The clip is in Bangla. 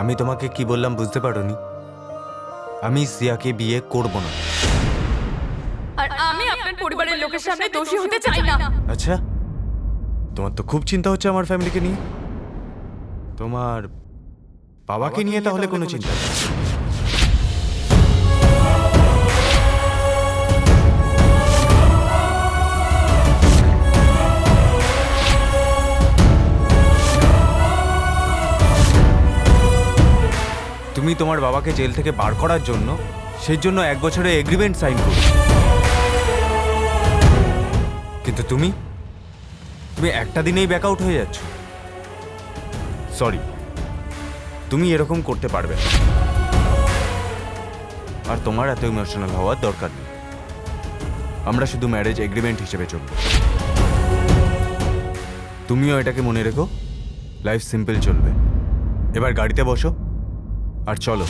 আমি তোমাকে কি বললাম বুঝতে পারোনি? আমি সিয়াকে বিয়ে করব না। আর আমি আপনার পরিবারের লোকের সামনে দোষী হতে চাই না। আচ্ছা, তোমার তো খুব চিন্তা হচ্ছে আমার ফ্যামিলিকে নিয়ে। তোমার বাবাকে নিয়ে তাহলে কোনো চিন্তা নেই? তুমি তোমার বাবাকে জেল থেকে বার করার জন্য সেই জন্য 1 বছরের এগ্রিমেন্ট সাইন করো, কিন্তু তুমি একটা দিনেই ব্যাক আউট হয়ে যাচ্ছ। সরি, তুমি এরকম করতে পারবে না। আর তোমার এত ইমোশনাল হওয়ার দরকার নেই। আমরা শুধু ম্যারেজ এগ্রিমেন্ট হিসেবে চলব। তুমিও এটাকে মনে রেখো, লাইফ সিম্পল চলবে। এবার গাড়িতে বসো আর চলো।